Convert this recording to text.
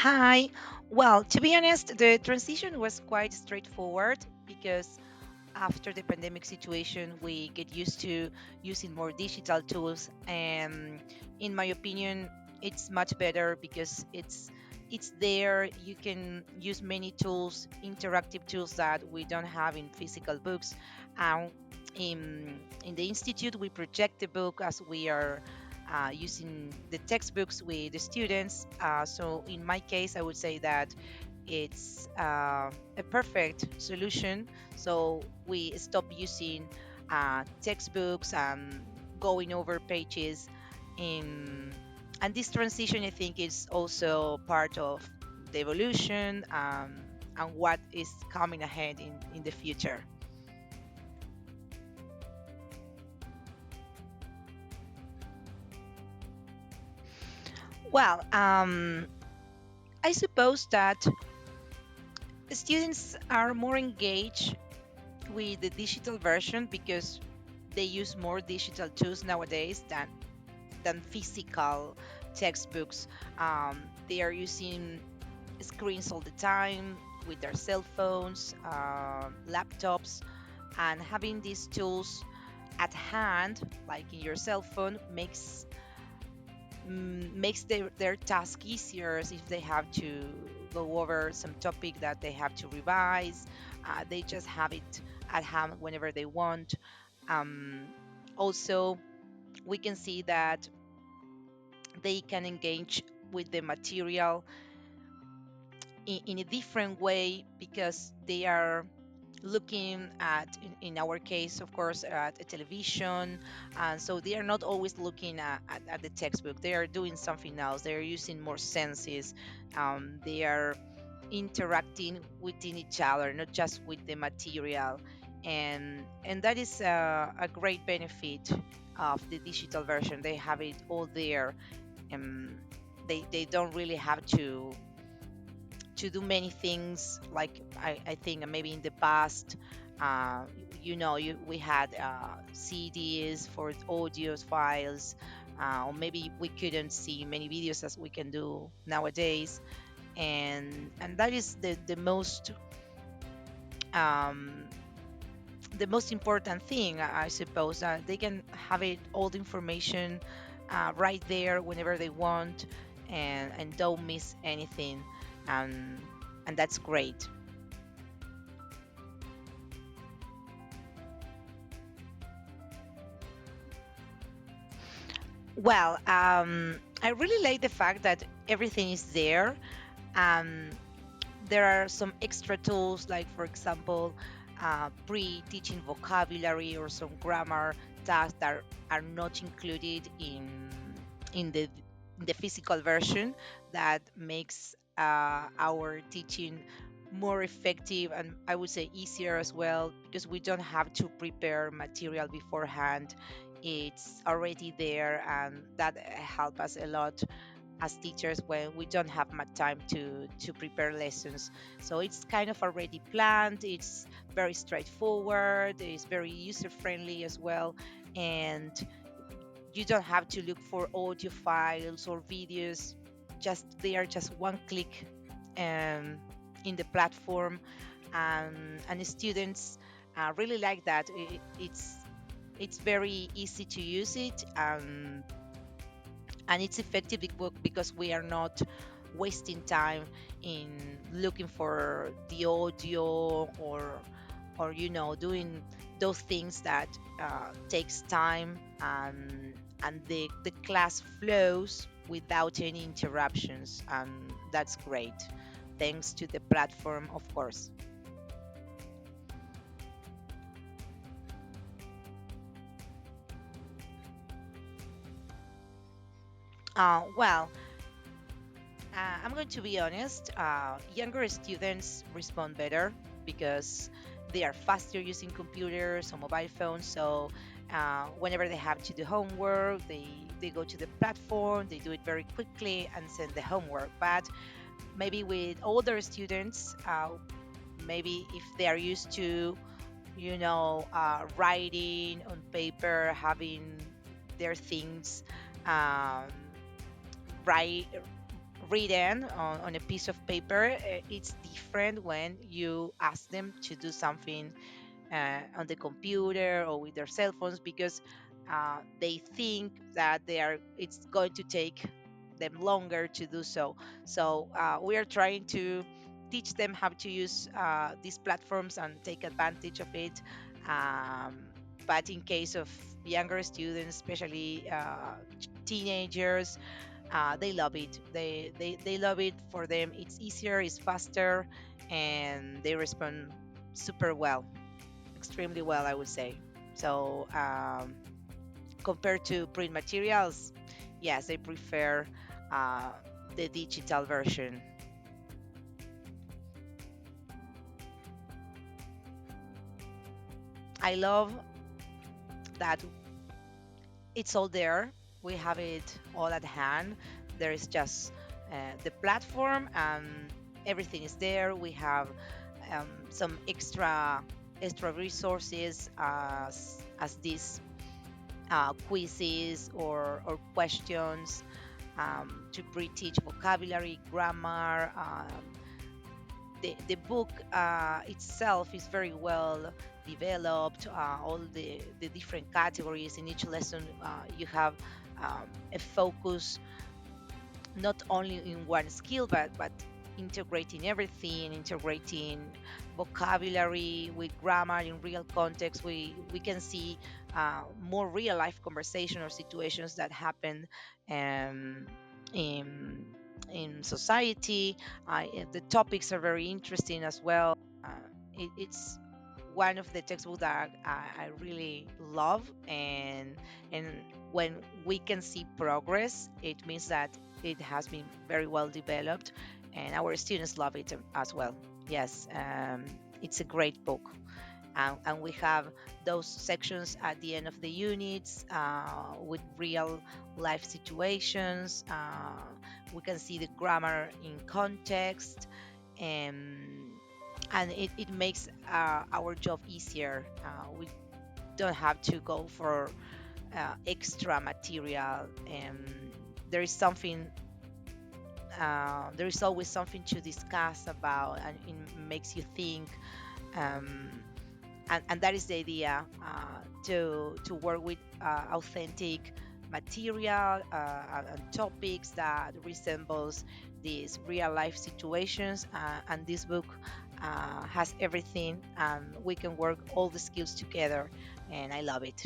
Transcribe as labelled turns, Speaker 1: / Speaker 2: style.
Speaker 1: Hi. Well, to be honest, the transition was quite straightforward because after the pandemic situation, we get used to using more digital tools, and in my opinion, it's much better because it's there. You can use many tools, interactive tools that we don't have in physical books. And in the institute, we project the book as we are using the textbooks with the students. So in my case, I would say that it's a perfect solution. So we stop using textbooks and going over pages. In, and this transition, I think, is also part of the evolution and what is coming ahead in the future. Well, I suppose that students are more engaged with the digital version because they use more digital tools nowadays than physical textbooks. They are using screens all the time with their cell phones, laptops, and having these tools at hand, like in your cell phone, makes their task easier if they have to go over some topic that they have to revise. They just have it at hand whenever they want. Um, Also, we can see that they can engage with the material in a different way because they are looking at, in our case, of course, at a television. And so they are not always looking at the textbook. They are doing something else. They are using more senses. They are interacting within each other, not just with the material. And that is a great benefit of the digital version. They have it all there. And they don't really have to do many things like I think maybe in the past. uh, we had CDs for audios files, or maybe we couldn't see many videos as we can do nowadays. And that is um, the most important thing, I suppose. They can have it all the information right there whenever they want, and don't miss anything. And and that's great. Well, I really like the fact that everything is there. um, there are some extra tools, like for example, pre-teaching vocabulary or some grammar tasks that are not included in the physical version, that makes our teaching more effective, and I would say easier as well, because we don't have to prepare material beforehand. It's already there, and that help us a lot as teachers when we don't have much time to prepare lessons. So it's kind of already planned. It's very straightforward. It's very user friendly as well, and you don't have to look for audio files or videos. Just they are just one click um, in the platform. And the students really like that. It's very easy to use it. And it's effective because we are not wasting time in looking for the audio, or doing those things that takes time. And the class flows without any interruptions, and that's great, thanks to the platform, of course. Well, I'm going to be honest. Younger students respond better because they are faster using computers or mobile phones. So whenever they have to do homework, they go to the platform, they do it very quickly and send the homework. But maybe with older students, maybe if they are used to, writing on paper, having their things um, right written on a piece of paper, it's different when you ask them to do something on the computer or with their cell phones, because they think that it's going to take them longer to do so. So we are trying to teach them how to use these platforms and take advantage of it. um, but in case of younger students, especially teenagers, they love it. They love it. For them it's easier, it's faster, and they respond super well, extremely well, I would say. So compared to print materials, yes, I prefer uh, the digital version. I love that it's all there. We have it all at hand. There is just the platform, and everything is there. We have some extra resources as these quizzes or questions to pre-teach vocabulary, grammar. The book itself is very well developed. All the different categories in each lesson, you have a focus not only in one skill, but integrating everything, integrating vocabulary with grammar in real context. We can see more real life conversation or situations that happen um, in in society. The topics are very interesting as well. It's one of the textbooks that I really love, and when we can see progress, it means that it has been very well developed, and our students love it as well. Yes, it's a great book. And we have those sections at the end of the units with real life situations. We can see the grammar in context, and it makes our job easier. We don't have to go for extra material, and there is something there is always something to discuss about, and it makes you think. um, and that is the idea, to work with authentic material and topics that resembles these real life situations, and this book has everything, and we can work all the skills together, and I love it.